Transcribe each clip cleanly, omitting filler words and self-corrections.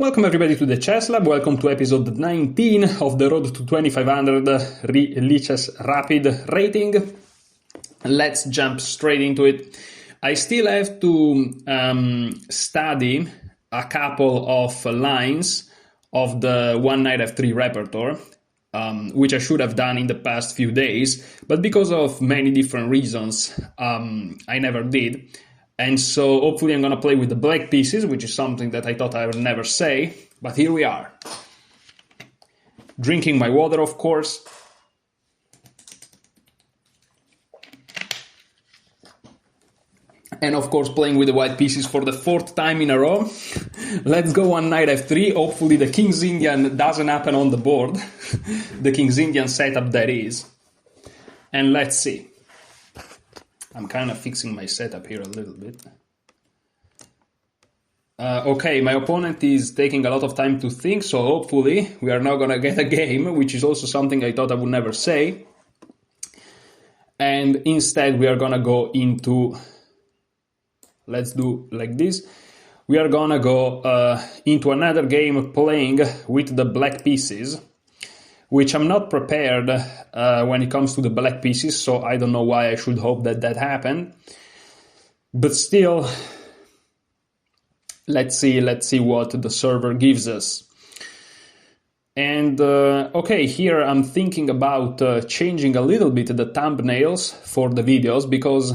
Welcome everybody to the Chess Lab, welcome to episode 19 of the Road to 2500 Lichess Rapid Rating. Let's jump straight into it. I still have to study a couple of lines of the one knight f3 repertoire, which I should have done in the past few days, but because of many different reasons, I never did. And so hopefully I'm going to play with the black pieces, which is something that I thought I would never say. But here we are. Drinking my water, of course. And of course playing with the white pieces for the fourth time in a row. Let's go one knight f3. Hopefully the King's Indian doesn't happen on the board. The King's Indian setup that is. And let's see. I'm kind of fixing my setup here a little bit. Okay, my opponent is taking a lot of time to think, so hopefully we are now going to get a game, which is also something I thought I would never say. And instead we are going to go into, let's do like this. We are going to go into another game playing with the black pieces, which I'm not prepared when it comes to the black pieces, so I don't know why I should hope that that happened. But still, let's see what the server gives us. And okay, here I'm thinking about changing a little bit the thumbnails for the videos, because,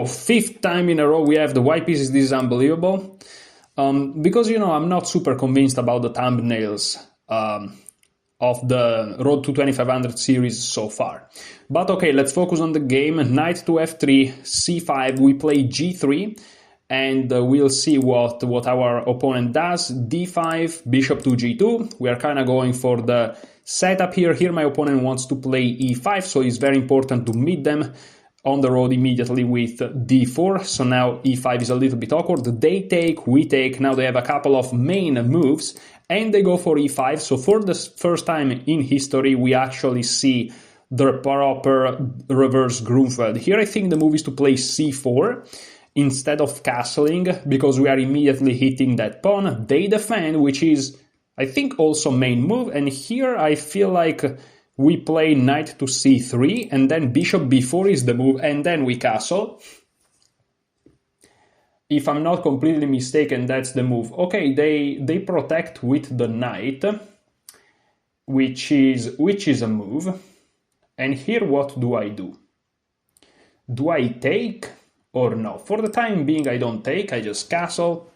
fifth time in a row we have the white pieces. This is unbelievable. Because, I'm not super convinced about the thumbnails of the Road to 2500 series so far. But okay, let's focus on the game. Knight to f3, c5, we play g3, and we'll see what our opponent does. d5, bishop to g2, we are kind of going for the setup here. Here my opponent wants to play e5, so it's very important to meet them on the road immediately with d4. So now e5 is a little bit awkward. They take, we take, now they have a couple of main moves, and they go for e5. So for the first time in history, we actually see the proper reverse Grunfeld. Here I think the move is to play c4 instead of castling, because we are immediately hitting that pawn. They defend, which is, I think, also main move. And here I feel like we play knight to c3, and then bishop b4 is the move, and then we castle. If I'm not completely mistaken, that's the move. Okay, they protect with the knight, which is a move. And here what do I do? Do I take or no? For the time being I don't take, I just castle.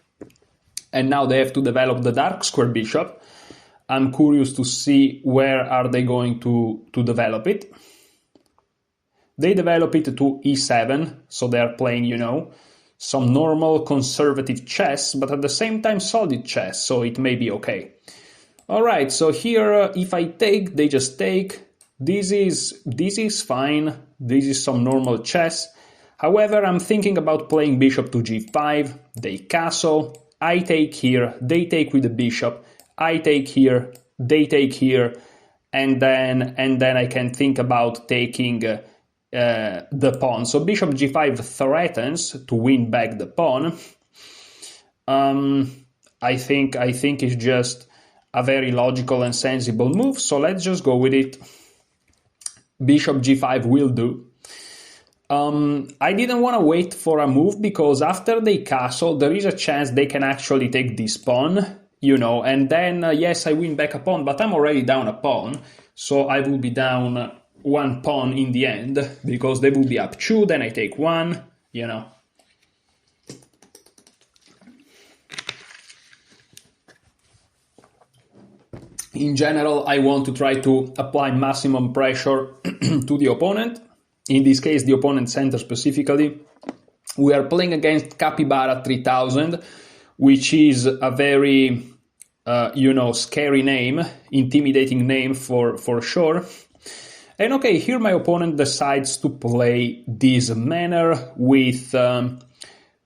And now they have to develop the dark square bishop. I'm curious to see where are they going to develop it. They develop it to e7, so they are playing, some normal conservative chess, but at the same time solid chess, so it may be okay. Alright, so here if I take, they just take. This is fine, this is some normal chess. However, I'm thinking about playing bishop to g5, they castle, I take here, they take with the bishop, I take here, they take here, and then I can think about taking the pawn. So bishop g5 threatens to win back the pawn. I think it's just a very logical and sensible move, so let's just go with it. Bishop g5 will do. I didn't want to wait for a move, because after they castle, there is a chance they can actually take this pawn, and then, yes, I win back a pawn, but I'm already down a pawn, so I will be down one pawn in the end, because they will be up 2, then I take 1, In general, I want to try to apply maximum pressure to the opponent. In this case, the opponent center specifically. We are playing against Capybara 3000, which is a very, scary name, intimidating name for sure. And okay, here my opponent decides to play this manner with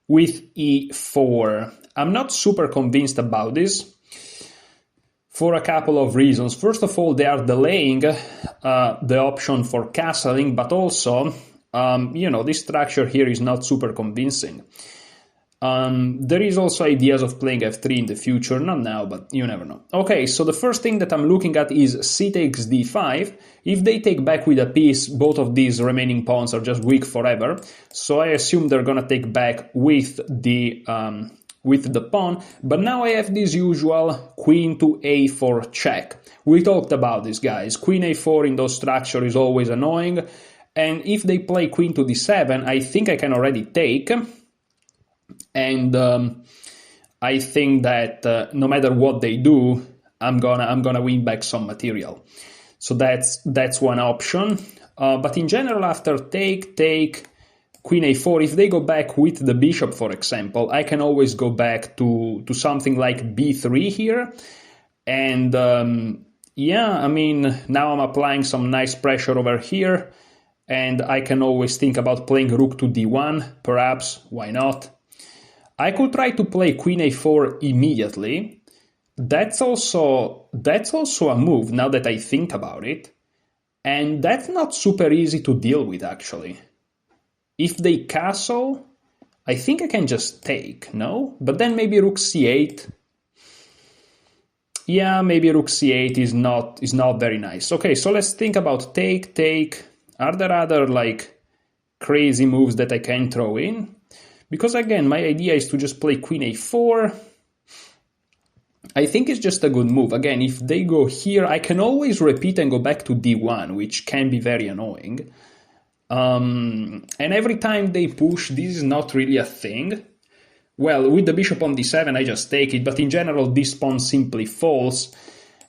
e4. I'm not super convinced about this for a couple of reasons. First of all, they are delaying the option for castling, but also, this structure here is not super convincing. There is also ideas of playing f3 in the future, not now, but you never know. Okay, so the first thing that I'm looking at is c takes d5. If they take back with a piece, both of these remaining pawns are just weak forever. So I assume they're gonna take back with the pawn. But now I have this usual queen to a4 check. We talked about this, guys. Queen a4 in those structures is always annoying. And if they play queen to d7, I think I can already take. And I think that no matter what they do, I'm gonna win back some material. So that's one option. But in general, after take, queen a4, if they go back with the bishop, for example, I can always go back to something like b3 here. And yeah, I mean, now I'm applying some nice pressure over here. And I can always think about playing rook to d1, perhaps, why not? I could try to play queen a4 immediately. That's also a move, now that I think about it. And that's not super easy to deal with, actually. If they castle, I think I can just take, no? But then maybe rook c8. Yeah, maybe rook c8 is not very nice. Okay, so let's think about take. Are there other, like, crazy moves that I can throw in? Because again, my idea is to just play queen a4. I think it's just a good move. Again, if they go here, I can always repeat and go back to d1, which can be very annoying. And every time they push, this is not really a thing. Well, with the bishop on d7, I just take it, but in general, this pawn simply falls,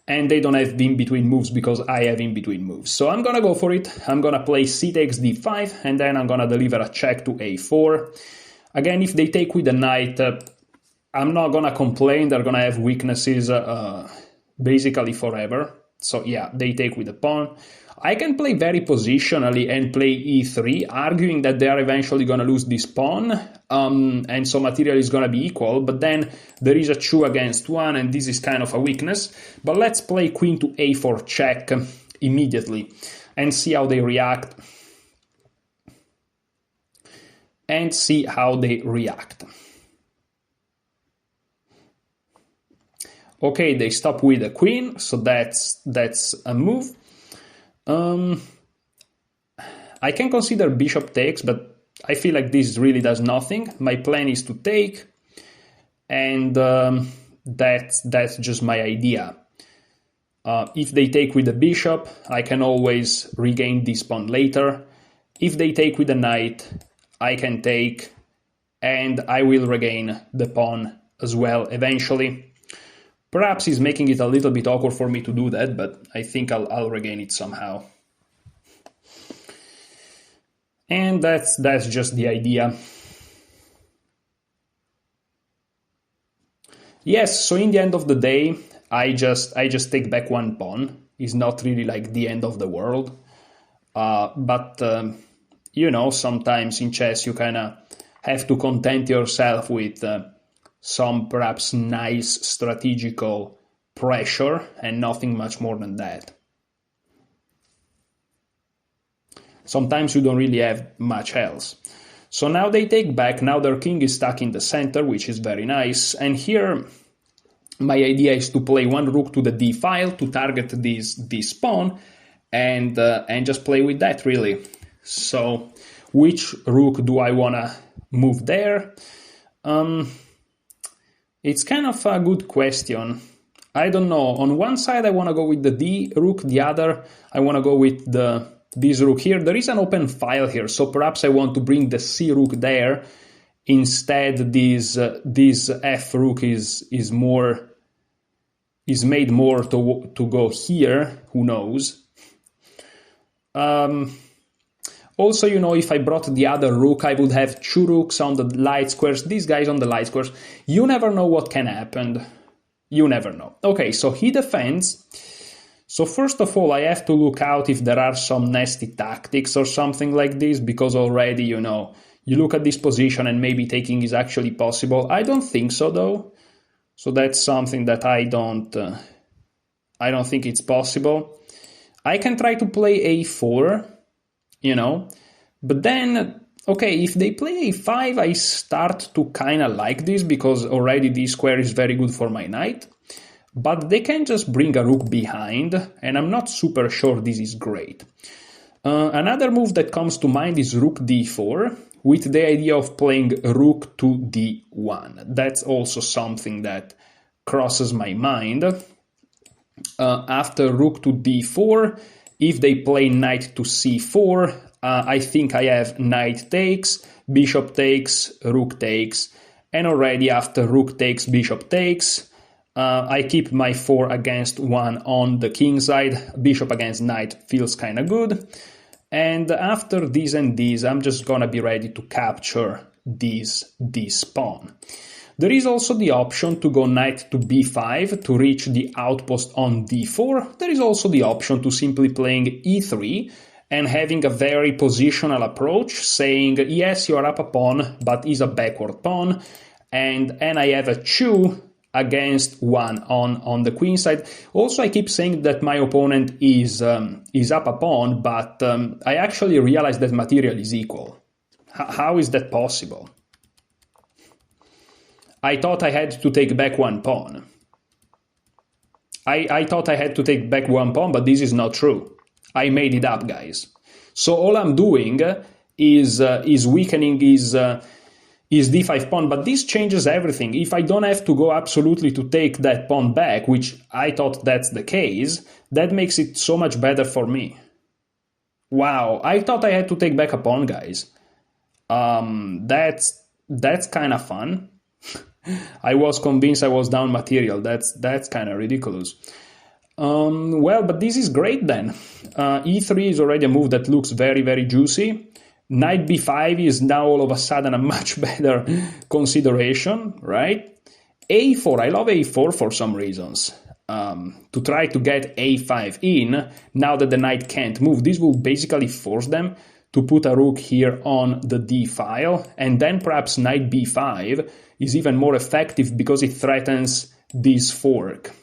and they don't have in-between moves because I have in-between moves. So I'm gonna go for it. I'm gonna play c takes d5, and then I'm gonna deliver a check to a4. Again, if they take with the knight, I'm not gonna complain. They're gonna have weaknesses basically forever. So yeah, they take with the pawn. I can play very positionally and play e3, arguing that they are eventually gonna lose this pawn, and so material is gonna be equal, but then there is a 2 against 1, and this is kind of a weakness. But let's play queen to a4 check immediately and see how they react. Okay, they stop with the queen, so that's a move. I can consider bishop takes, but I feel like this really does nothing. My plan is to take, and that's just my idea. If they take with the bishop, I can always regain this pawn later. If they take with the knight, I can take, and I will regain the pawn as well eventually. Perhaps he's making it a little bit awkward for me to do that, but I think I'll regain it somehow. And that's just the idea. Yes, so in the end of the day, I just take back one pawn. It's not really like the end of the world. But you know, sometimes in chess you kind of have to content yourself with some perhaps nice strategical pressure and nothing much more than that. Sometimes you don't really have much else. So now they take back, now their king is stuck in the center, which is very nice. And here my idea is to play one rook to the d file to target this pawn and just play with that, really. So which rook do I want to move there? It's kind of a good question. I don't know. On one side I want to go with the d rook, the other I want to go with this rook here. There is an open file here, so perhaps I want to bring the c rook there. Instead, this f rook is made more to go here. Who knows? Also, you know, if I brought the other rook, I would have 2 rooks on the light squares. These guys on the light squares. You never know what can happen. You never know. Okay, so he defends. So first of all, I have to look out if there are some nasty tactics or something like this, because already, you know, you look at this position and maybe taking is actually possible. I don't think so, though. So that's something that I don't think it's possible. I can try to play a4, you know, but then Okay, if they play a5, I start to kind of like this because already d square is very good for my knight. But they can just bring a rook behind, and I'm not super sure this is great. Another move that comes to mind is rook d4, with the idea of playing rook to d1. That's also something that crosses my mind. After rook to d4, if they play knight to c4, I think I have knight takes, bishop takes, rook takes, and already after rook takes, bishop takes, I keep my 4 against 1 on the king side. Bishop against knight feels kind of good. And after this and this, I'm just gonna be ready to capture this pawn. There is also the option to go knight to b5 to reach the outpost on d4. There is also the option to simply playing e3 and having a very positional approach, saying, yes, you are up a pawn, but is a backward pawn, and I have a 2 against 1 on the queen side. Also, I keep saying that my opponent is up a pawn, but I actually realized that material is equal. How is that possible? I thought I had to take back one pawn. I thought I had to take back one pawn, but this is not true. I made it up, guys. So all I'm doing is weakening his d5 pawn, but this changes everything. If I don't have to go absolutely to take that pawn back, which I thought that's the case, that makes it so much better for me. Wow, I thought I had to take back a pawn, guys. That's kind of fun. I was convinced I was down material. That's kind of ridiculous. Well, but this is great then. e3 is already a move that looks very, very juicy. Knight b5 is now all of a sudden a much better consideration, right? a4, I love a4 for some reasons. To try to get a5 in, now that the knight can't move, this will basically force them to put a rook here on the d file, and then perhaps knight b5 is even more effective because it threatens this fork.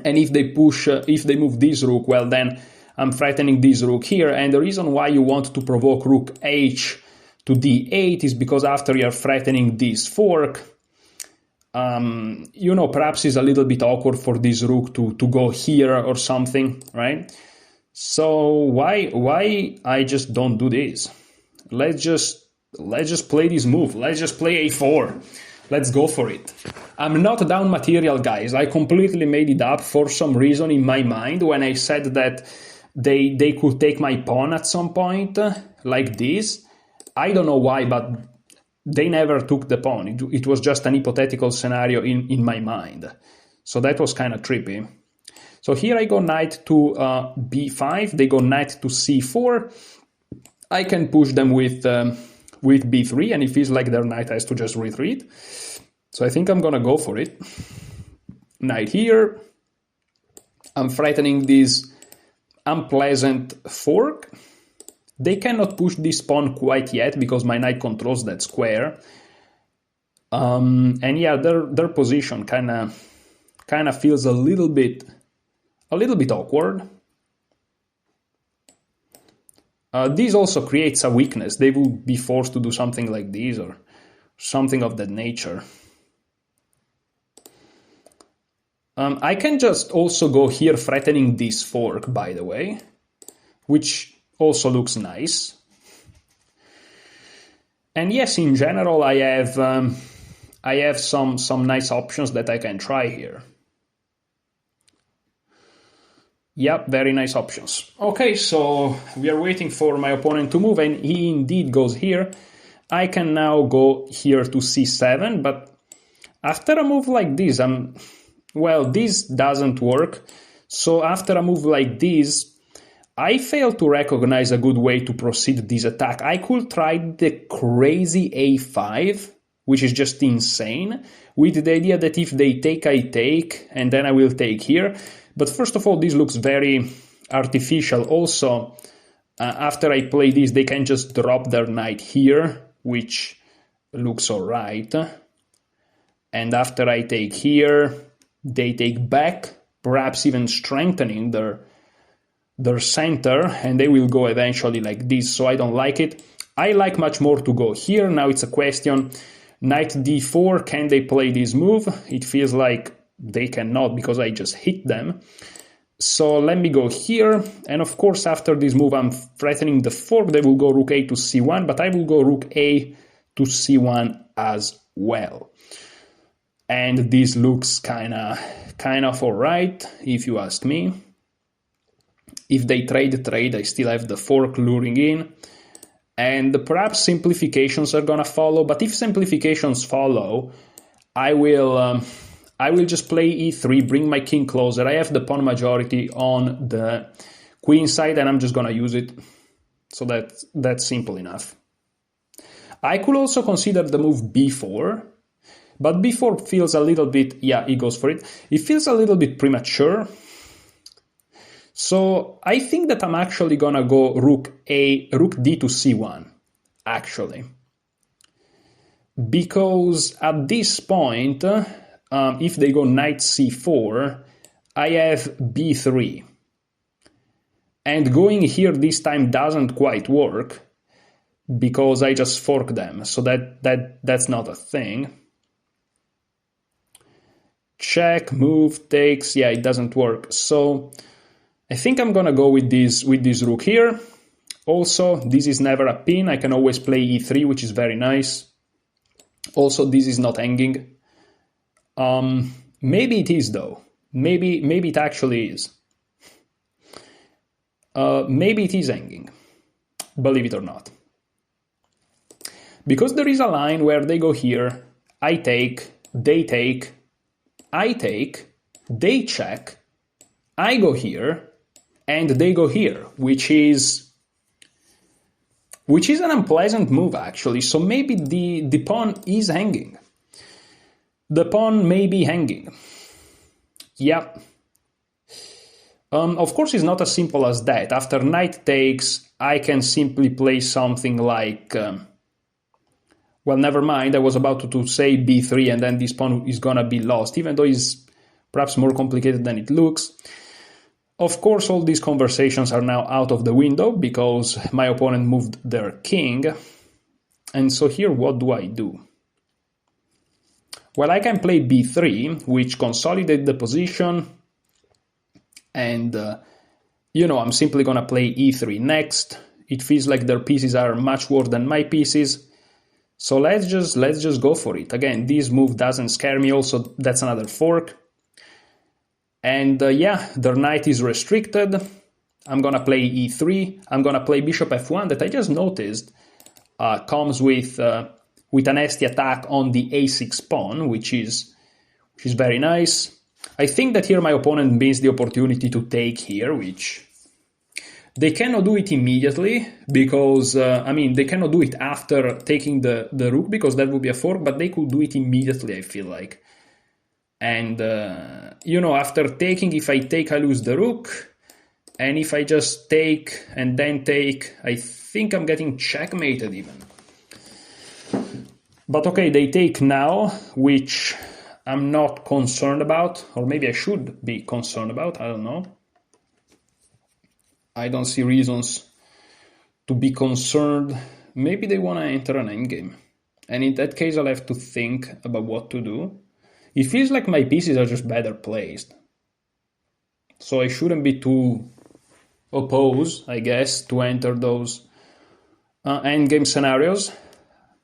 And if they move this rook, well then I'm threatening this rook here, and the reason why you want to provoke rook h to d8 is because after you're threatening this fork, perhaps it's a little bit awkward for this rook to go here or something, right? So why I just don't do this? Let's just play this move. Let's just play a4. Let's go for it. I'm not down material, guys. I completely made it up for some reason in my mind when I said that they could take my pawn at some point, like this. I don't know why, but they never took the pawn. It was just an hypothetical scenario in my mind. So that was kind of trippy. So here I go knight to b5. They go knight to c4. I can push them with b3, and it feels like their knight has to just retreat. So I think I'm gonna go for it. Knight here. I'm threatening this unpleasant fork. They cannot push this pawn quite yet because my knight controls that square. And yeah, their position kind of feels a little bit awkward. This also creates a weakness. They will be forced to do something like this or something of that nature. I can just also go here threatening this fork, by the way, which also looks nice. And yes, in general, I have some nice options that I can try here. Yep, very nice options. Okay, so we are waiting for my opponent to move, and he indeed goes here. I can now go here to c7, but after a move like this, this doesn't work. So after a move like this, I fail to recognize a good way to proceed this attack. I could try the crazy a5, which is just insane, with the idea that if they take, I take, and then I will take here. But first of all, this looks very artificial. Also, after I play this, they can just drop their knight here, which looks alright. And after I take here, they take back, perhaps even strengthening their center, and they will go eventually like this, so I don't like it. I like much more to go here. Now it's a question, knight d4, can they play this move? It feels like they cannot because I just hit them. So let me go here, and of course after this move I'm threatening the fork. They will go rook a to c1, but I will go rook a to c1 as well. And this looks kind of alright, if you ask me. If they trade, I still have the fork luring in. And perhaps simplifications are gonna follow, but if simplifications follow, I will just play e3, bring my king closer. I have the pawn majority on the queen side, and I'm just gonna use it. So that's simple enough. I could also consider the move b4, but b4 feels a little bit, yeah, he goes for it. It feels a little bit premature. So I think that I'm actually gonna go rook d to c1, actually. Because at this point, if they go knight c4, I have b3. And going here this time doesn't quite work, because I just fork them, so that's not a thing. Check, move, takes, yeah, it doesn't work. So I think I'm gonna go with this rook here. Also, this is never a pin. I can always play e3, which is very nice. Also, this is not hanging. Maybe it is though. Maybe it actually is. Maybe it is hanging. Believe it or not. Because there is a line where they go here, I take, they take, I take, they check, I go here, and they go here, which is an unpleasant move actually. So maybe the pawn is hanging. The pawn may be hanging. Yep. Of course, it's not as simple as that. After knight takes, I can simply play something like... well, never mind. I was about to say b3, and then this pawn is gonna be lost, even though it's perhaps more complicated than it looks. Of course, all these conversations are now out of the window because my opponent moved their king. And so here, what do I do? Well, I can play b3, which consolidates the position. And, I'm simply going to play e3 next. It feels like their pieces are much worse than my pieces. So let's just go for it. Again, this move doesn't scare me. Also, that's another fork. And yeah, their knight is restricted. I'm going to play e3. I'm going to play bishop f1 that I just noticed comes with a nasty attack on the a6 pawn, which is very nice. I think that here my opponent missed the opportunity to take here, which they cannot do it immediately because, they cannot do it after taking the rook because that would be a fork, but they could do it immediately, I feel like. And, after taking, if I take, I lose the rook. And if I just take and then take, I think I'm getting checkmated even. But okay, they take now, which I'm not concerned about. Or maybe I should be concerned about, I don't know. I don't see reasons to be concerned. Maybe they want to enter an endgame. And in that case, I'll have to think about what to do. It feels like my pieces are just better placed. So I shouldn't be too opposed, I guess, to enter those endgame scenarios.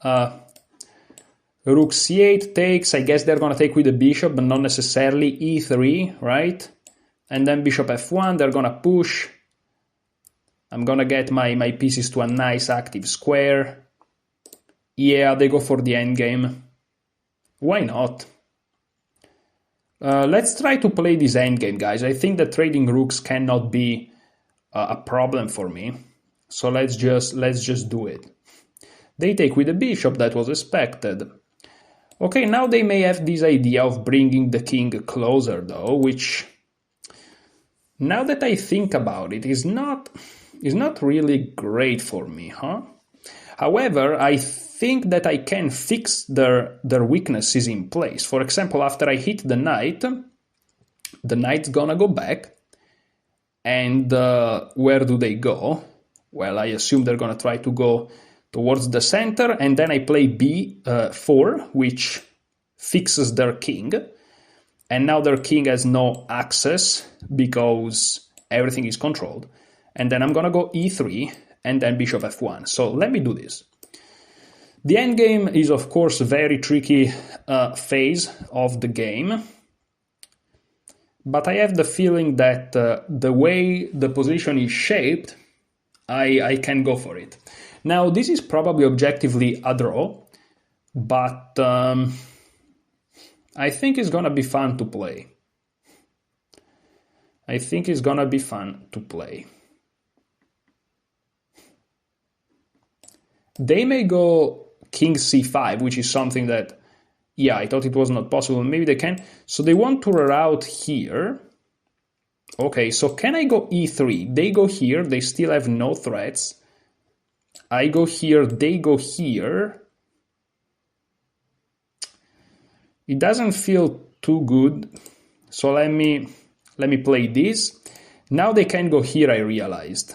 Rook c8 takes. I guess they're going to take with the bishop, but not necessarily. e3, right? And then bishop f1, they're going to push. I'm going to get my pieces to a nice active square. Yeah, they go for the endgame. Why not? Let's try to play this endgame, guys. I think that trading rooks cannot be a problem for me. So let's just do it. They take with the bishop, that was expected. Okay, now they may have this idea of bringing the king closer, though, which, now that I think about it, is not really great for me, huh? However, I think that I can fix their weaknesses in place. For example, after I hit the knight's gonna go back. And where do they go? Well, I assume they're gonna try to go towards the center, and then I play b4, which fixes their king. And now their king has no access because everything is controlled. And then I'm going to go e3 and then bishop f1. So let me do this. The endgame is, of course, a very tricky phase of the game. But I have the feeling that the way the position is shaped, I can go for it. Now, this is probably objectively a draw, but I think it's going to be fun to play. I think it's going to be fun to play. They may go king c5, which is something that, yeah, I thought it was not possible. Maybe they can. So they want to reroute here. Okay, so can I go e3? They go here. They still have no threats. I go here. They go here. It doesn't feel too good. So let me play this. Now they can go here, I realized.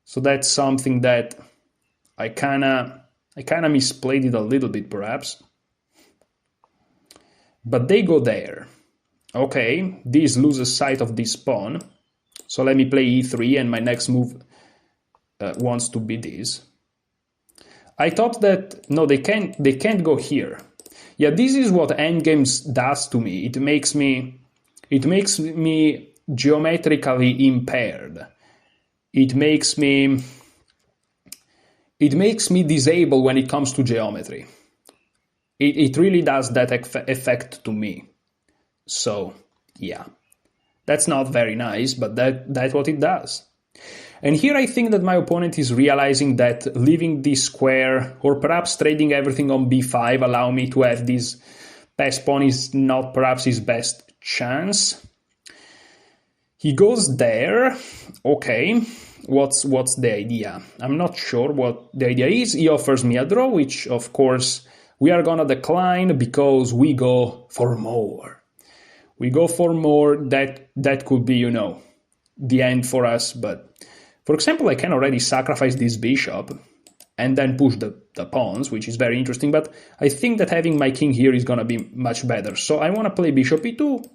So that's something that I kinda misplayed it a little bit, perhaps. But they go there. Okay, this loses sight of this pawn. So let me play e3, and my next move wants to be this. I thought that, no, they can't go here. Yeah, this is what endgames does to me. It makes me geometrically impaired. It makes me disabled when it comes to geometry. It really does that effect to me. So, yeah, that's not very nice, but that's what it does. And here I think that my opponent is realizing that leaving this square, or perhaps trading everything on b5, allow me to have this pass pawn, is not perhaps his best chance. He goes there. Okay, what's the idea? I'm not sure what the idea is. He offers me a draw, which of course we are gonna decline because we go for more. We go for more. That could be, you know, the end for us. But for example, I can already sacrifice this bishop and then push the pawns, which is very interesting. But I think that having my king here is gonna be much better. So I want to play bishop e2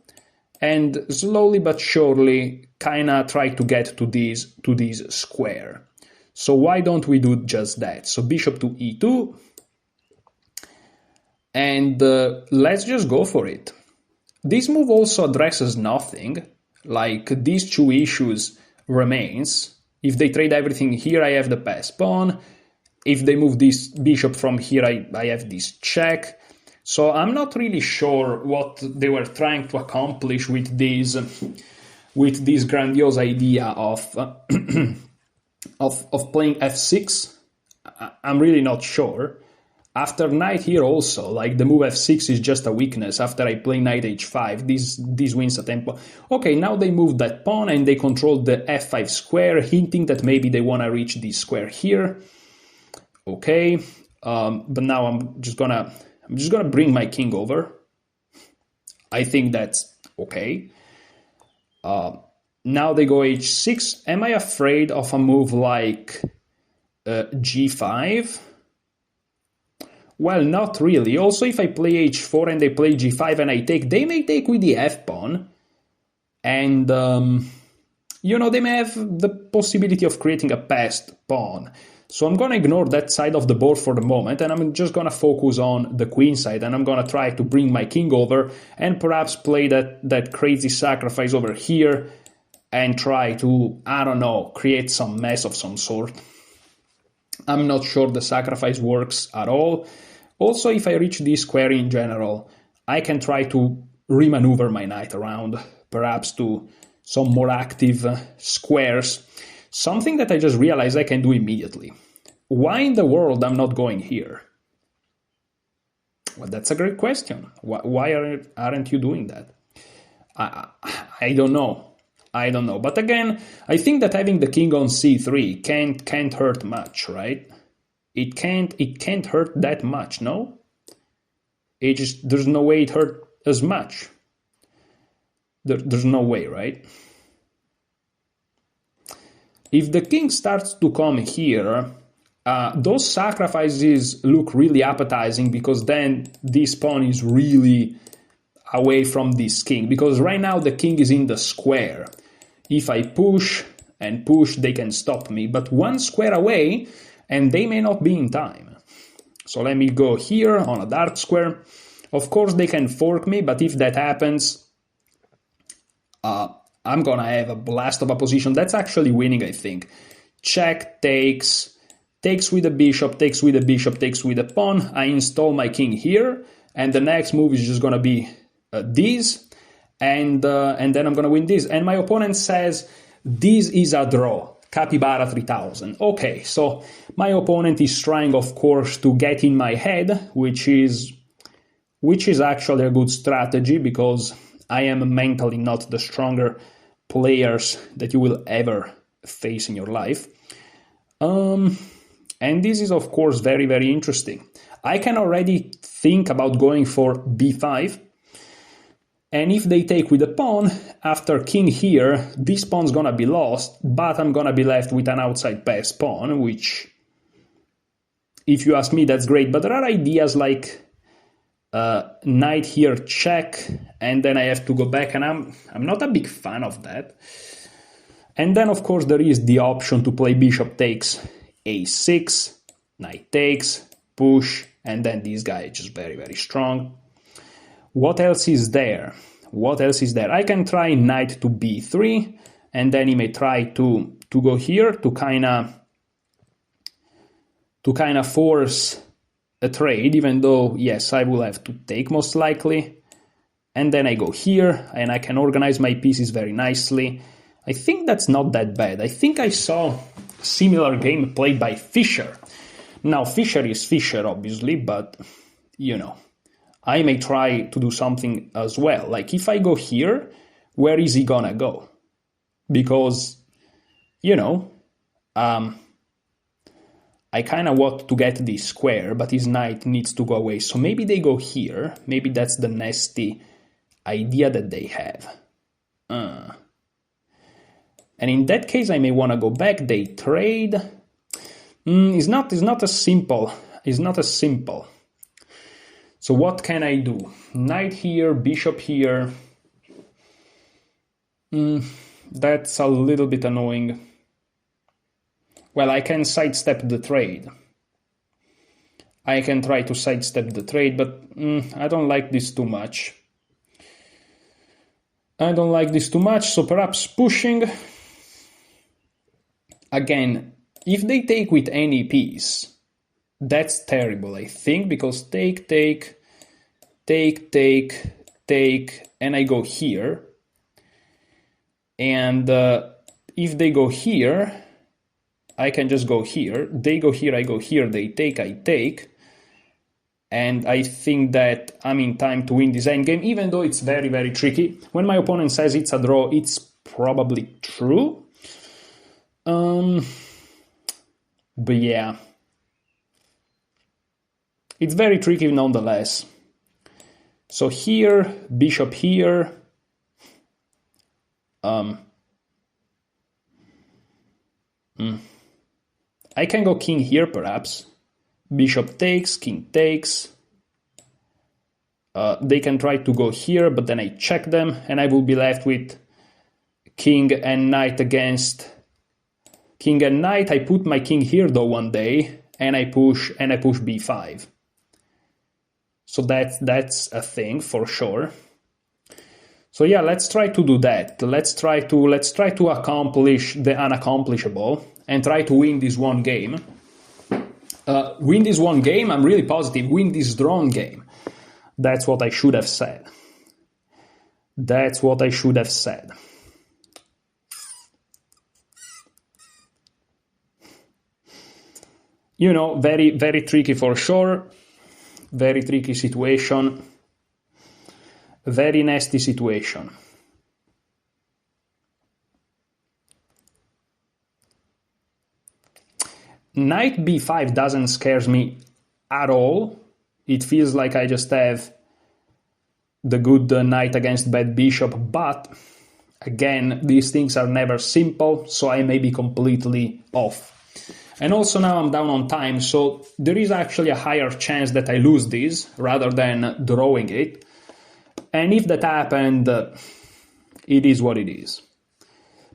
and slowly but surely kinda try to get to this square. So why don't we do just that? So bishop to e2, and let's just go for it. This move also addresses nothing, like these two issues remains. If they trade everything here, I have the pass pawn. If they move this bishop from here, I have this check. So I'm not really sure what they were trying to accomplish with this grandiose idea of playing f6. I'm really not sure. After knight here also, like the move f6 is just a weakness. After I play knight h5, this wins a tempo. Okay, now they move that pawn and they control the f5 square, hinting that maybe they want to reach this square here. Okay, but now I'm just gonna bring my king over. I think that's okay. Now they go h6. Am I afraid of a move like g5? Well, not really. Also, if I play h4 and they play g5 and I take, they may take with the f-pawn. And, you know, they may have the possibility of creating a passed pawn. So I'm going to ignore that side of the board for the moment, and I'm just going to focus on the queen side, and I'm going to try to bring my king over and perhaps play that crazy sacrifice over here and try to, I don't know, create some mess of some sort. I'm not sure the sacrifice works at all. Also, if I reach this square in general, I can try to remaneuver my knight around, perhaps to some more active squares. Something that I just realized I can do immediately. Why in the world I'm not going here? Well, that's a great question. Why aren't you doing that? I don't know. I don't know. But again, I think that having the king on c3 can't hurt much, right? It can't hurt that much, no? There's no way it hurt as much. There's no way, right? If the king starts to come here, those sacrifices look really appetizing, because then this pawn is really away from this king, because right now the king is in the square. If I push and push, they can stop me, but one square away and they may not be in time. So let me go here on a dark square. Of course they can fork me, but if that happens, I'm gonna have a blast of a position. That's actually winning, I think. Check, takes with the bishop, takes with the bishop, takes with the pawn. I install my king here, and the next move is just gonna be this, and then I'm gonna win this. And my opponent says this is a draw. Capybara 3000. Okay, so my opponent is trying, of course, to get in my head, which is actually a good strategy, because I am mentally not the stronger players that you will ever face in your life. And this is, of course, very, very interesting. I can already think about going for b5. And if they take with the pawn, after king here, this pawn's gonna be lost, but I'm gonna be left with an outside pass pawn, which, if you ask me, that's great. But there are ideas like knight here, check, and then I have to go back, and I'm not a big fan of that. And then, of course, there is the option to play bishop takes a6, knight takes, push, and then this guy is just very, very strong. What else is there? What else is there? I can try knight to b3, and then he may try to go here to kind of force a trade, even though, yes, I will have to take most likely. And then I go here, and I can organize my pieces very nicely. I think that's not that bad. I think I saw a similar game played by Fischer. Now, Fischer is Fischer, obviously, but, you know, I may try to do something as well. Like, if I go here, where is he gonna go? Because, you know, I kind of want to get this square, but his knight needs to go away. So maybe they go here. Maybe that's the nasty idea that they have. And in that case, I may want to go back. They trade. It's not as simple. It's not as simple. So what can I do? Knight here, bishop here. That's a little bit annoying. Well, I can sidestep the trade. I can try to sidestep the trade, but I don't like this too much. So perhaps pushing. Again, if they take with any piece, that's terrible, I think, because take, and I go here. And if they go here, I can just go here. They go here, I go here, they take, I take. And I think that I'm in time to win this endgame, even though it's very, very tricky. When my opponent says it's a draw, it's probably true. But yeah. It's very tricky nonetheless. So here, bishop here. I can go king here, perhaps. Bishop takes, king takes. They can try to go here, but then I check them, and I will be left with king and knight against king and knight. I put my king here, though, one day, and I push b5. So that's a thing for sure. So yeah, let's try to do that. Let's try to accomplish the unaccomplishable and try to win this one game. Win this one game, I'm really positive. Win this drawn game. That's what I should have said. That's what I should have said. You know, very, very tricky for sure. Very tricky situation. Very nasty situation. Knight b5 doesn't scare me at all. It feels like I just have the good knight against bad bishop, but again, these things are never simple, so I may be completely off. And also now I'm down on time, so there is actually a higher chance that I lose this rather than drawing it. And if that happened, it is what it is.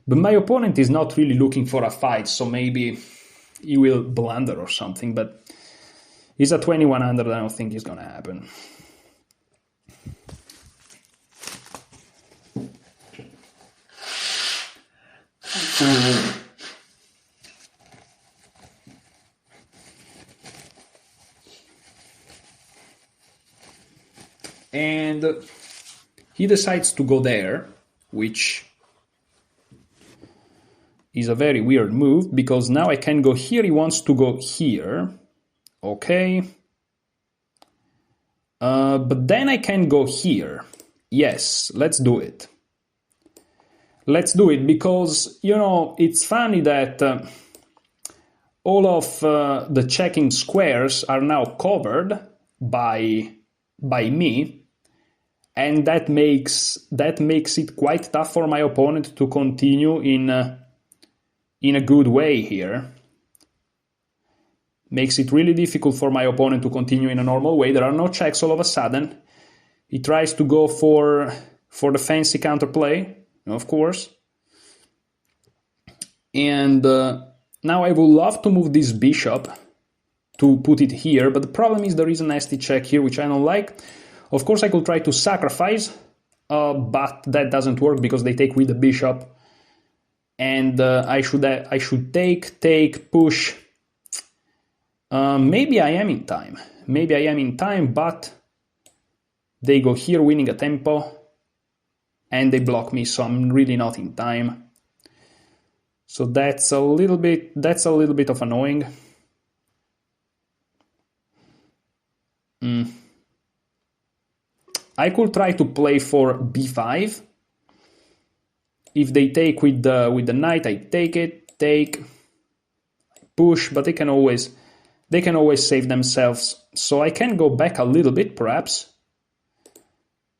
But my opponent is not really looking for a fight, so maybe he will blunder or something, but he's at 2100, I don't think it's gonna happen. And he decides to go there, which is a very weird move, because now I can go here, he wants to go here. Okay. But then I can go here. Yes, let's do it. Let's do it, because, you know, it's funny that all of the checking squares are now covered by me. And that makes it quite tough for my opponent to continue in a good way here. Makes it really difficult for my opponent to continue in a normal way. There are no checks all of a sudden. He tries to go for the fancy counterplay, of course. And now I would love to move this bishop to put it here, but the problem is there is a nasty check here, which I don't like. Of course, I could try to sacrifice, but that doesn't work because they take with the bishop. And I should take, push. Maybe I am in time. Maybe I am in time, but they go here, winning a tempo, and they block me, so I'm really not in time. So that's a little bit of annoying. I could try to play for b5. If they take with the knight, I take, push, but they can always save themselves. So I can go back a little bit, perhaps.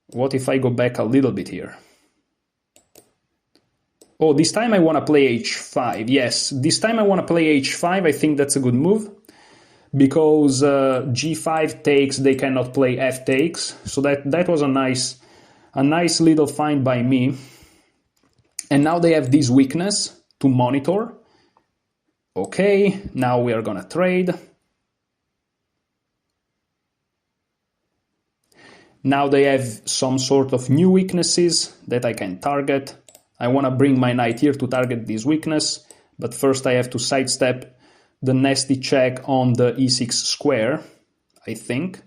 What if I go back a little bit here? Oh, this time I want to play h5. Yes, this time I want to play h5. I think that's a good move. Because g5 takes, they cannot play f takes. So that was a nice little find by me. And now they have this weakness to monitor. Okay, now we are gonna trade. Now they have some sort of new weaknesses that I can target. I want to bring my knight here to target this weakness, but first I have to sidestep the nasty check on the e6 square, I think.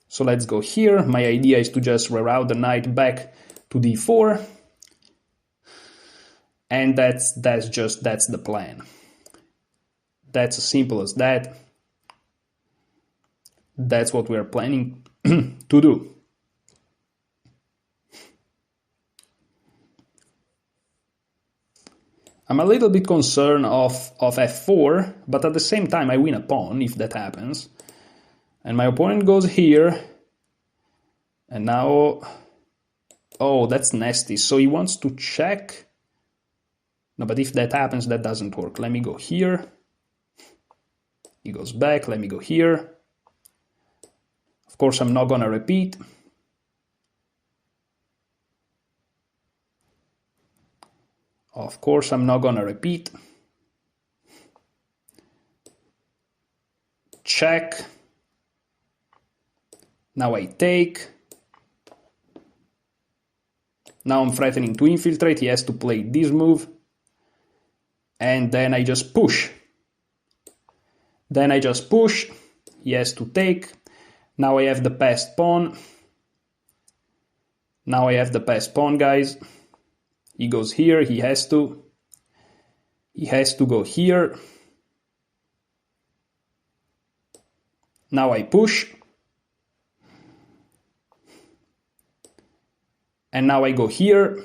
So let's go here. My idea is to just reroute the knight back to d4. And that's the plan. That's as simple as that. That's what we're planning to do. I'm a little bit concerned of f4, but at the same time I win a pawn if that happens. And my opponent goes here. And now... Oh, that's nasty. So he wants to check. No, but if that happens, that doesn't work. Let me go here. He goes back. Let me go here. Of course, I'm not gonna repeat. Of course, I'm not gonna repeat. Check. Now I take. Now I'm threatening to infiltrate. He has to play this move. And then I just push. Then I just push. He has to take. Now I have the passed pawn. Now I have the passed pawn, guys. He goes here. He has to go here. Now I push. And now I go here.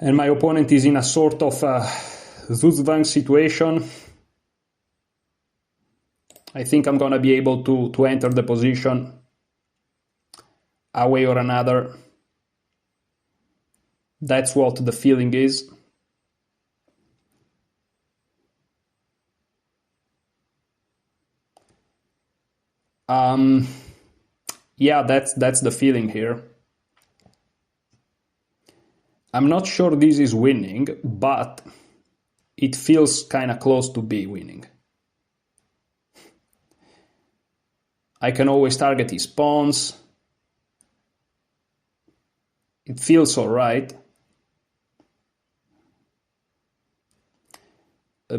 And my opponent is in a sort of Zugzwang situation. I think I'm going to be able to enter the position a way or another. That's what the feeling is. Yeah, that's the feeling here. I'm not sure this is winning, but it feels kind of close to be winning. I can always target his pawns. It feels all right.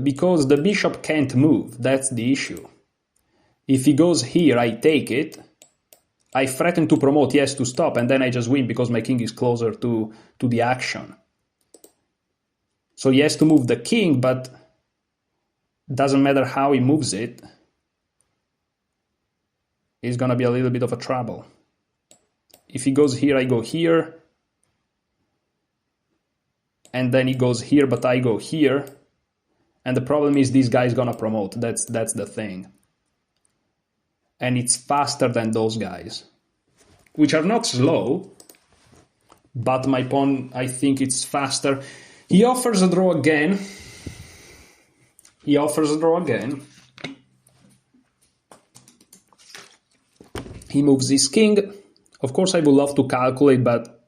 Because the bishop can't move, that's the issue. If he goes here, I take it. I threaten to promote, yes, to stop, and then I just win because my king is closer to the action. So he has to move the king, but doesn't matter how he moves it. It's gonna be a little bit of a trouble. If he goes here, I go here. And then he goes here, but I go here. And the problem is this guy's gonna promote. That's the thing. And it's faster than those guys, which are not slow, but my pawn, I think it's faster. He offers a draw again. He offers a draw again. He moves his king. Of course, I would love to calculate, but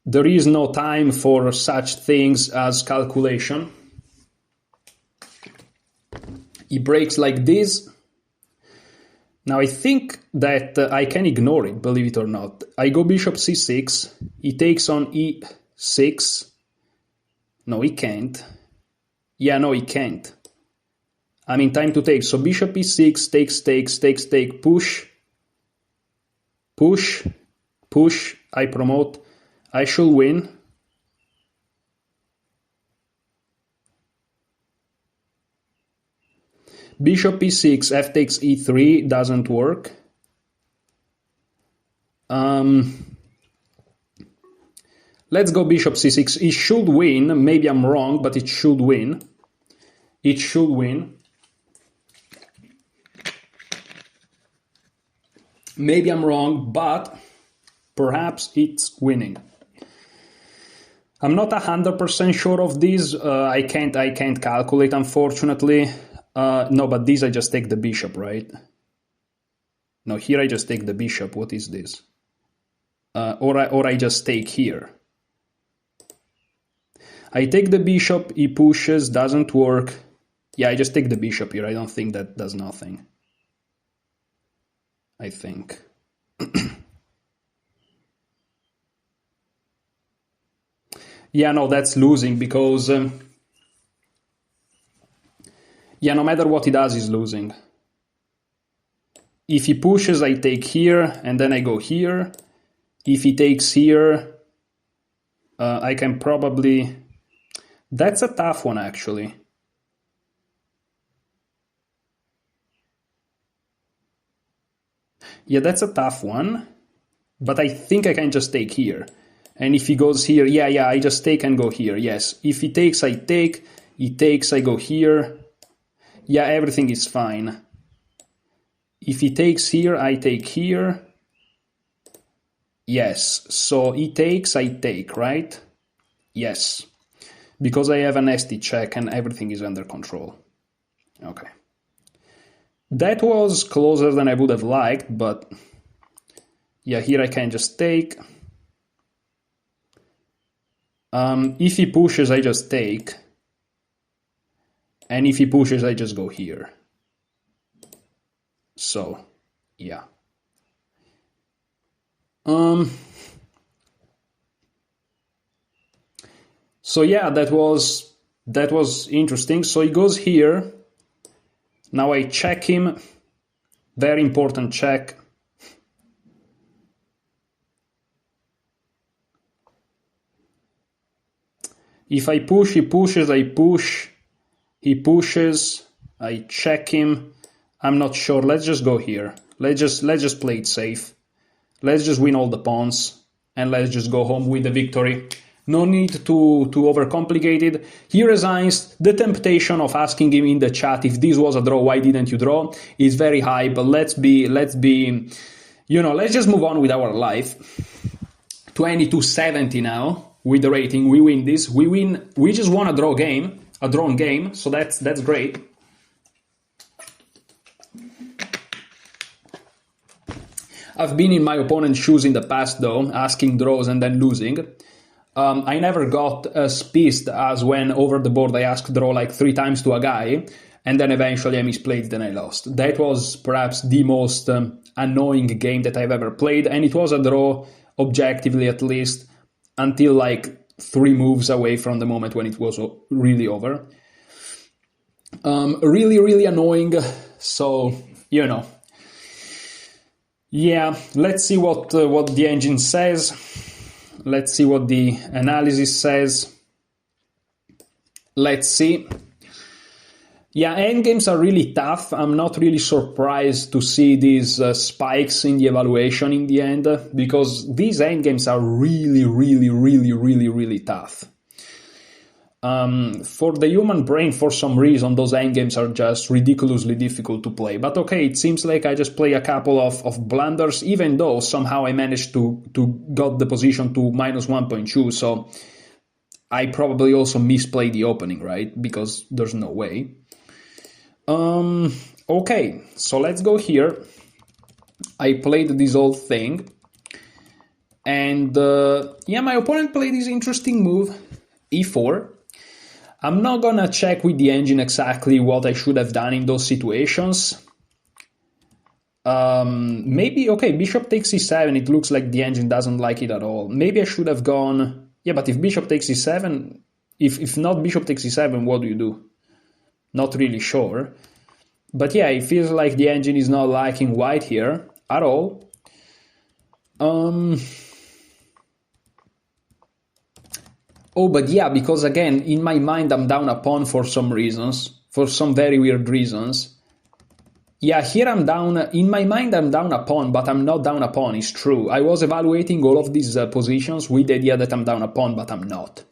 there is no time for such things as calculation. He breaks like this. Now I think that I can ignore it, believe it or not. I go bishop c6. He takes on e6. No, he can't. Yeah, no, he can't. I mean, time to take. So bishop e6, take, push, push, push. I promote. I should win. Bishop e6, f takes e3, doesn't work. Let's go bishop c6. It should win. Maybe I'm wrong, but it should win. It should win. Maybe I'm wrong, but perhaps it's winning. I'm not 100% sure of this. I can't calculate, unfortunately. No, but this I just take the bishop, right? No, here I just take the bishop. What is this? Or I just take here. I take the bishop, he pushes, doesn't work. Yeah, I just take the bishop here. I don't think that does nothing. I think. Yeah, no, that's losing because... yeah, no matter what he does, he's losing. If he pushes, I take here, and then I go here. If he takes here, I can probably... That's a tough one, actually. Yeah, that's a tough one. But I think I can just take here. And if he goes here, yeah, I just take and go here, yes. If he takes, I take. He takes, I go here. Yeah, everything is fine. If he takes here, I take here. Yes, so he takes, I take, right? Yes, because I have a nasty check and everything is under control. Okay. That was closer than I would have liked, but yeah, here I can just take. If he pushes, I just take. And if he pushes, I just go here. So, yeah. So yeah, that was interesting. So he goes here. Now I check him. Very important check. If I push, he pushes, I push. He pushes, I check him. I'm not sure. Let's just go here. Let's just play it safe. Let's just win all the pawns and let's just go home with the victory. No need to overcomplicate it. He resigns. The temptation of asking him in the chat if this was a draw, why didn't you draw, is very high. But let's be, let's just move on with our life. 2270 now with the rating. We win this. We win. We just won a drawn game. So that's great. I've been in my opponent's shoes in the past, though, asking draws and then losing. I never got as pissed as when over the board I asked draw like 3 times to a guy, and then eventually I misplayed, then I lost. That was perhaps the most annoying game that I've ever played, and it was a draw, objectively at least, until like 3 moves away from the moment when it was really over. Really, really annoying, so, you know. Yeah, let's see what the engine says. Let's see what the analysis says. Let's see. Yeah, endgames are really tough. I'm not really surprised to see these spikes in the evaluation in the end, because these endgames are really, really, really, really, really tough. For the human brain, for some reason, those endgames are just ridiculously difficult to play. But okay, it seems like I just play a couple of blunders, even though somehow I managed to got the position to -1.2, so I probably also misplayed the opening, right? Because there's no way. Okay, so let's go here. I played this whole thing. And yeah, my opponent played this interesting move, e4. I'm not gonna check with the engine exactly what I should have done in those situations. Maybe, okay, bishop takes e7, it looks like the engine doesn't like it at all. Maybe I should have gone... Yeah, but if bishop takes e7, if not bishop takes e7, what do you do? Not really sure. But yeah, it feels like the engine is not liking white here at all. Oh, but yeah, because again, in my mind, I'm down a pawn for some reasons, for some very weird reasons. Yeah, here I'm down, in my mind, I'm down a pawn, but I'm not down a pawn, it's true. I was evaluating all of these positions with the idea that I'm down a pawn, but I'm not.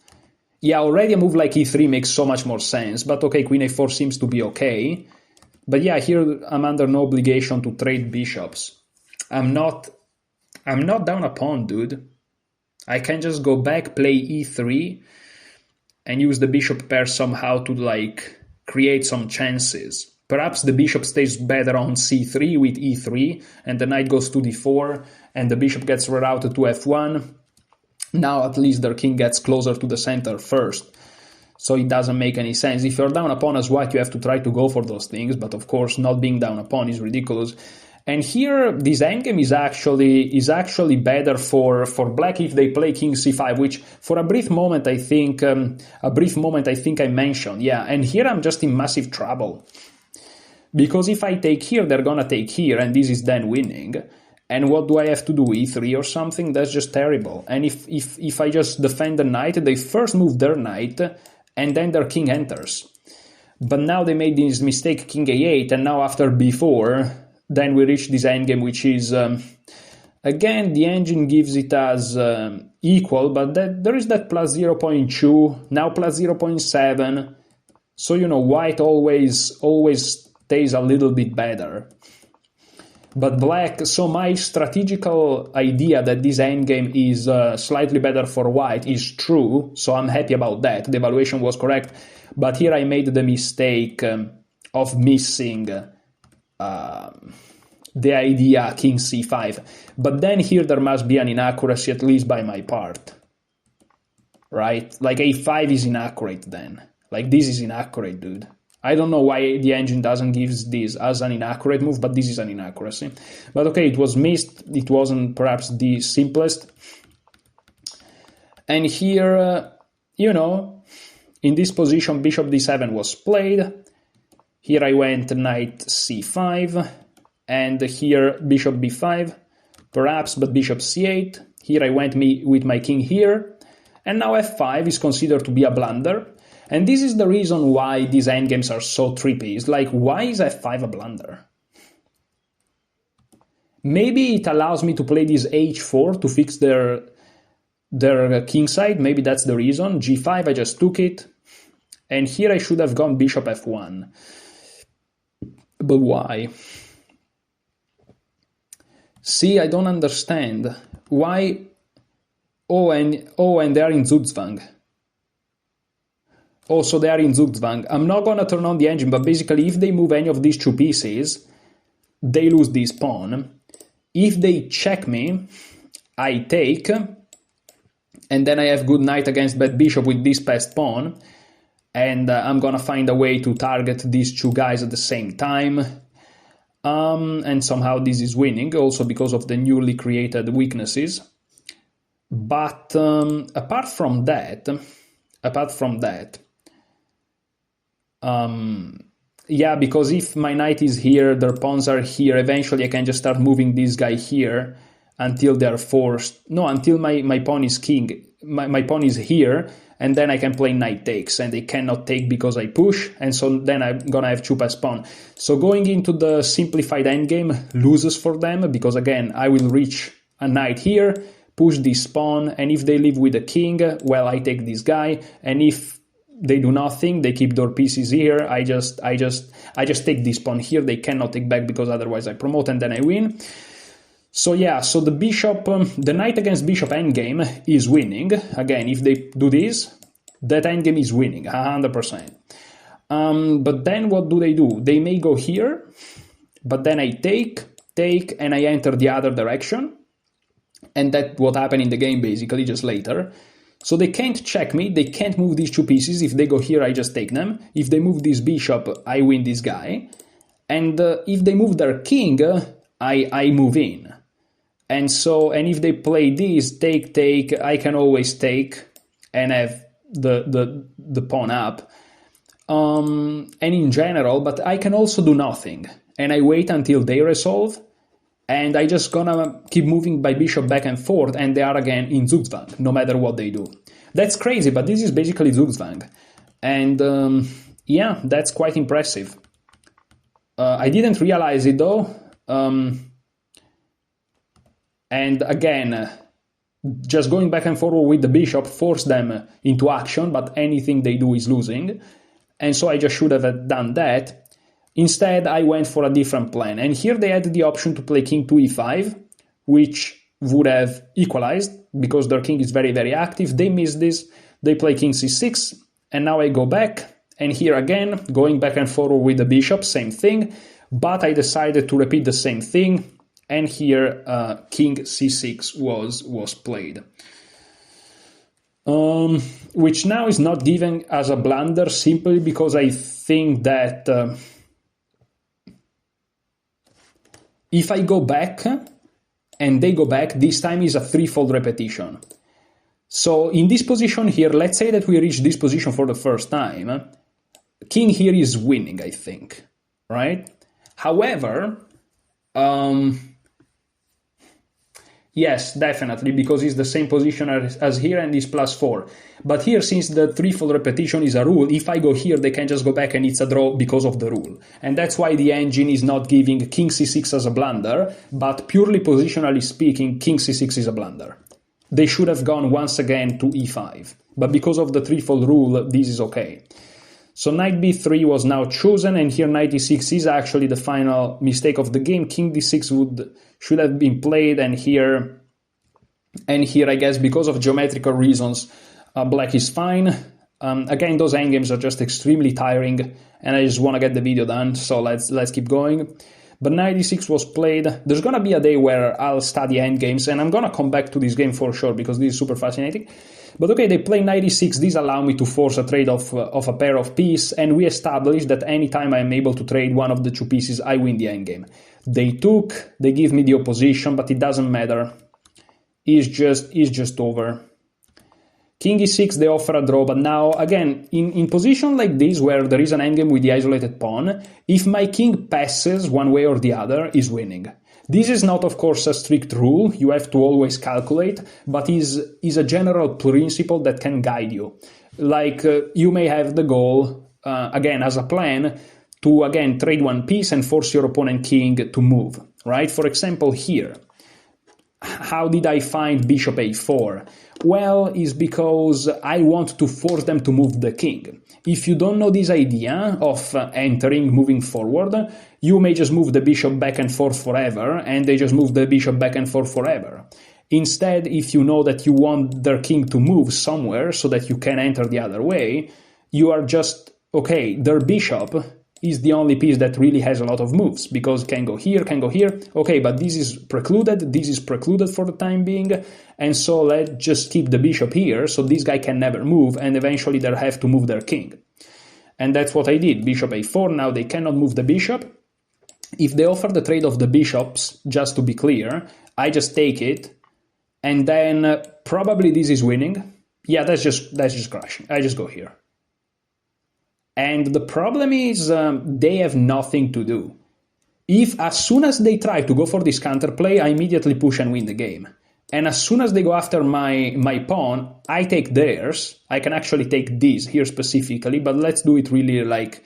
Yeah, already a move like e3 makes so much more sense, but okay, queen a4 seems to be okay. But yeah, here I'm under no obligation to trade bishops. I'm not down a pawn, dude. I can just go back, play e3, and use the bishop pair somehow to, like, create some chances. Perhaps the bishop stays better on c3 with e3, and the knight goes to d4, and the bishop gets rerouted to f1. Now at least their king gets closer to the center first, so it doesn't make any sense. If you're down a pawn as white, you have to try to go for those things, but of course not being down a pawn is ridiculous. And here, this endgame is actually better for black if they play king c5, which for a brief moment I think I mentioned. Yeah, and here I'm just in massive trouble, because if I take here, they're gonna take here, and this is then winning. And what do I have to do? e3 or something? That's just terrible. And if I just defend the knight, they first move their knight, and then their king enters. But now they made this mistake, king a8, and now after b4. Then we reach this endgame, which is, again, the engine gives it as equal, but there is that plus 0.2, now plus 0.7. So, you know, white always stays a little bit better. But black, so my strategical idea that this endgame is slightly better for white is true, so I'm happy about that. The evaluation was correct. But here I made the mistake of missing... the idea king c5, but then here there must be an inaccuracy, at least by my part, right? Like a5 is inaccurate then, like this is inaccurate, dude. I don't know why the engine doesn't give this as an inaccurate move, but this is an inaccuracy. But okay, it was missed, it wasn't perhaps the simplest. And here, you know, in this position bishop d7 was played. Here I went knight c5, and here bishop b5, perhaps, but bishop c8. Here I went with my king here, and now f5 is considered to be a blunder. And this is the reason why these endgames are so trippy. It's like, why is f5 a blunder? Maybe it allows me to play this h4 to fix their king side. Maybe that's the reason. g5, I just took it. And here I should have gone bishop f1. But why? See, I don't understand. Why? Oh, and they are in Zugzwang. Oh, so they are in Zugzwang. I'm not gonna turn on the engine, but basically if they move any of these two pieces, they lose this pawn. If they check me, I take, and then I have good knight against bad bishop with this passed pawn, and I'm gonna find a way to target these two guys at the same time. And somehow this is winning, also because of the newly created weaknesses. But apart from that, yeah, because if my knight is here, their pawns are here, eventually I can just start moving this guy here until they're forced. No, until my pawn is king. My pawn is here, and then I can play knight takes, and they cannot take because I push, and so then I'm gonna have 2 passed pawn. So going into the simplified endgame loses for them, because again, I will reach a knight here, push this pawn, and if they leave with a king, well, I take this guy, and if they do nothing, they keep their pieces here, I just take this pawn here, they cannot take back because otherwise I promote and then I win. So yeah, so the bishop, the knight against bishop endgame is winning. Again, if they do this, that endgame is winning, 100%. But then what do? They may go here, but then I take, and I enter the other direction. And that's what happened in the game, basically, just later. So they can't check me, they can't move these 2 pieces. If they go here, I just take them. If they move this bishop, I win this guy. And if they move their king, I move in. And so, and if they play this, take, I can always take and have the pawn up. And in general, but I can also do nothing. And I wait until they resolve, and I just gonna keep moving my bishop back and forth, and they are again in Zugzwang, no matter what they do. That's crazy, but this is basically Zugzwang. And yeah, that's quite impressive. I didn't realize it though. And again, just going back and forward with the bishop forced them into action, but anything they do is losing. And so I just should have done that. Instead, I went for a different plan. And here they had the option to play king to e5, which would have equalized because their king is very, very active. They missed this. They play king c6. And now I go back. And here again, going back and forward with the bishop, same thing. But I decided to repeat the same thing. And here king c6 was played. Which now is not given as a blunder simply because I think that if I go back and they go back, this time is a threefold repetition. So in this position here, let's say that we reach this position for the first time, king here is winning, I think, right? However, yes, definitely, because it's the same position as here and it's +4. But here, since the threefold repetition is a rule, if I go here, they can just go back and it's a draw because of the rule. And that's why the engine is not giving king c6 as a blunder, but purely positionally speaking, king c6 is a blunder. They should have gone once again to e5. But because of the threefold rule, this is okay. So knight b3 was now chosen, and here knight e6 is actually the final mistake of the game. King d6 should have been played, and here I guess because of geometrical reasons, black is fine. Again, those endgames are just extremely tiring, and I just want to get the video done, so let's keep going. But knight e6 was played. There's gonna be a day where I'll study endgames, and I'm gonna come back to this game for sure because this is super fascinating. But okay, they play knight e6. These allow me to force a trade of a pair of pieces, and we established that anytime I'm able to trade one of the 2 pieces, I win the endgame. They give me the opposition, but it doesn't matter. It's just over. King e6, they offer a draw, but now, again, in position like this, where there is an endgame with the isolated pawn, if my king passes one way or the other, is winning. This is not, of course, a strict rule, you have to always calculate, but is a general principle that can guide you. Like, you may have the goal, again, as a plan, to, again, trade one piece and force your opponent king to move, right? For example, here. How did I find bishop a4? Well, it's because I want to force them to move the king. If you don't know this idea of entering, moving forward, you may just move the bishop back and forth forever, and they just move the bishop back and forth forever. Instead, if you know that you want their king to move somewhere so that you can enter the other way, you are just, okay, their bishop is the only piece that really has a lot of moves, because can go here, can go here. Okay, but this is precluded for the time being, and so let's just keep the bishop here, so this guy can never move, and eventually they'll have to move their king. And that's what I did. Bishop a4, now they cannot move the bishop. If they offer the trade of the bishops, just to be clear, I just take it, and then probably this is winning. Yeah, that's just crushing. I just go here. And the problem is they have nothing to do. If as soon as they try to go for this counterplay, I immediately push and win the game. And as soon as they go after my pawn, I take theirs. I can actually take this here specifically, but let's do it really like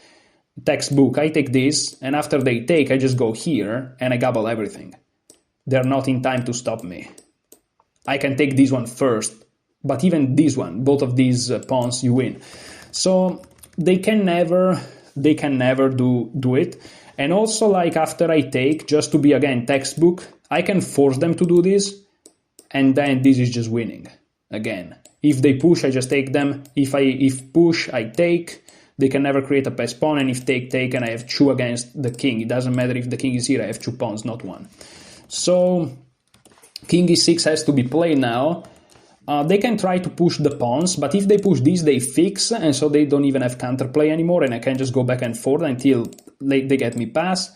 textbook. I take this, and after they take, I just go here, and I gobble everything. They're not in time to stop me. I can take this one first, but even this one, both of these pawns, you win. So they can never do it. And also, like, after I take, just to be again textbook, I can force them to do this, and then this is just winning again. If they push, I just take them. If push, I take. They can never create a pass pawn, and if take, and I have 2 against the king. It doesn't matter if the king is here, I have 2 pawns, not 1. So king e6 has to be played now. They can try to push the pawns, but if they push this, they fix, and so they don't even have counterplay anymore, and I can just go back and forth until they get me pass.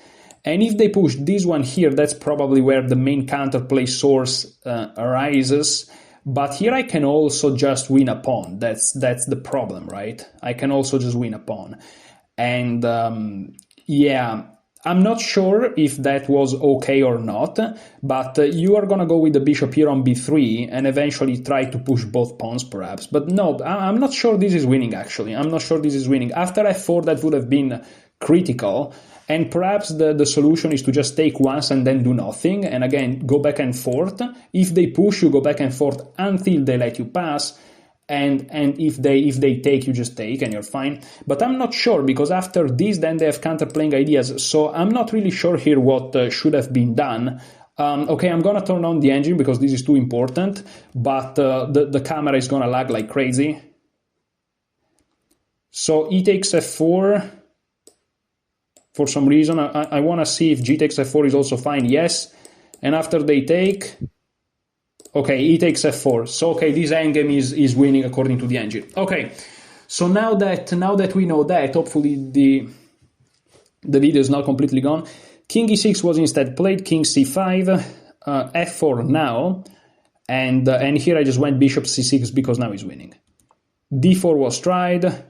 And if they push this one here, that's probably where the main counterplay source arises. But here I can also just win a pawn. That's the problem, right? I can also just win a pawn. And yeah, I'm not sure if that was okay or not, but you are going to go with the bishop here on b3 and eventually try to push both pawns perhaps. But no, I'm not sure this is winning actually. I'm not sure this is winning. After f4 that would have been critical, and perhaps the solution is to just take once and then do nothing, and again go back and forth. If they push, you go back and forth until they let you pass. And if they take, you just take and you're fine. But I'm not sure, because after this then they have counterplaying ideas, so I'm not really sure here what should have been done. Okay, I'm gonna turn on the engine because this is too important, but the camera is gonna lag like crazy. So e takes f4 for some reason. I want to see if g takes f4 is also fine. Yes. And after they take, okay, e takes f4. So, okay, this endgame is winning according to the engine. Okay, so now that we know that, hopefully the video is not completely gone. King e6 was instead played, king c5, f4 now, and here I just went bishop c6 because now he's winning. d4 was tried,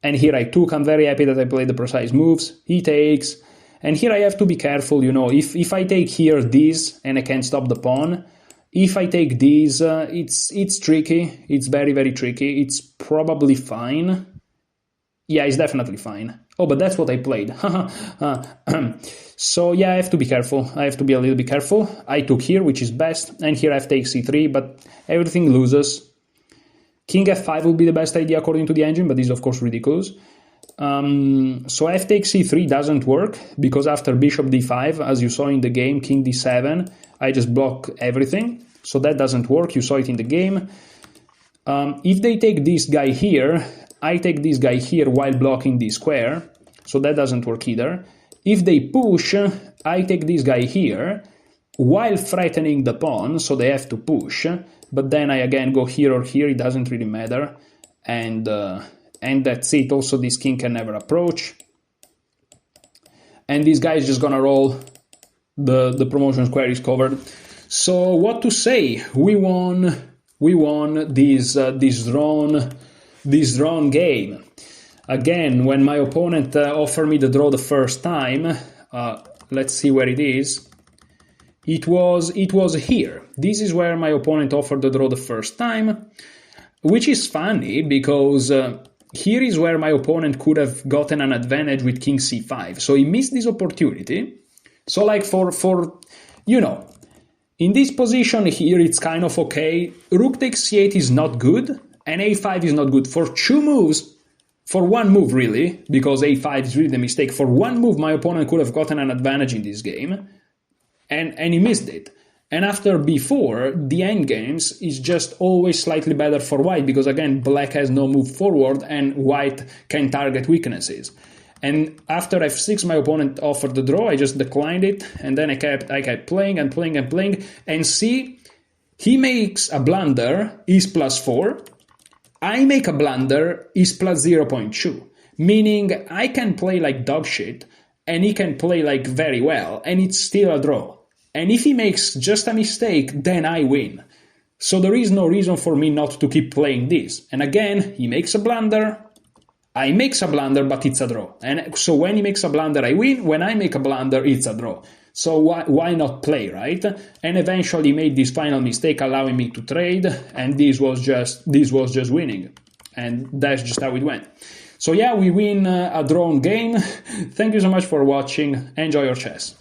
and here I took. I'm very happy that I played the precise moves. He takes, and here I have to be careful, you know, if I take here this and I can't stop the pawn. If I take these, it's tricky. It's very, very tricky. It's probably fine. Yeah, it's definitely fine. Oh, but that's what I played. So yeah, I have to be careful. I have to be a little bit careful. I took here, which is best, and here f takes c3, but everything loses. King f5 would be the best idea according to the engine, but this is of course ridiculous. So f takes c3 doesn't work, because after bishop d5, as you saw in the game, king d7, I just block everything. So that doesn't work. You saw it in the game. If they take this guy here, I take this guy here while blocking this square. So that doesn't work either. If they push, I take this guy here while threatening the pawn. So they have to push. But then I again go here or here. It doesn't really matter. And that's it. Also, this king can never approach. And this guy is just gonna roll. The promotion square is covered. So what to say? We won this drawn game. Again, when my opponent offered me the draw the first time, let's see where it is. It was here. This is where my opponent offered the draw the first time, which is funny because here is where my opponent could have gotten an advantage with king c5. So he missed this opportunity. So like for you know, in this position here, it's kind of okay. Rook takes c8 is not good, and a5 is not good. For 2 moves, for 1 move really, because a5 is really the mistake. For 1 move, my opponent could have gotten an advantage in this game, and he missed it. And after b4, the endgames is just always slightly better for white, because again, black has no move forward, and white can target weaknesses. And after f6, my opponent offered the draw. I just declined it, and then I kept playing and playing and playing. And see, he makes a blunder, is +4. I make a blunder, is +0.2. Meaning I can play like dog shit, and he can play like very well, and it's still a draw. And if he makes just a mistake, then I win. So there is no reason for me not to keep playing this. And again, he makes a blunder, I make a blunder, but it's a draw. And so when he makes a blunder, I win. When I make a blunder, it's a draw. So why not play, right? And eventually made this final mistake, allowing me to trade, and this was just winning. And that's just how it went. So yeah, we win a drawn game. Thank you so much for watching. Enjoy your chess.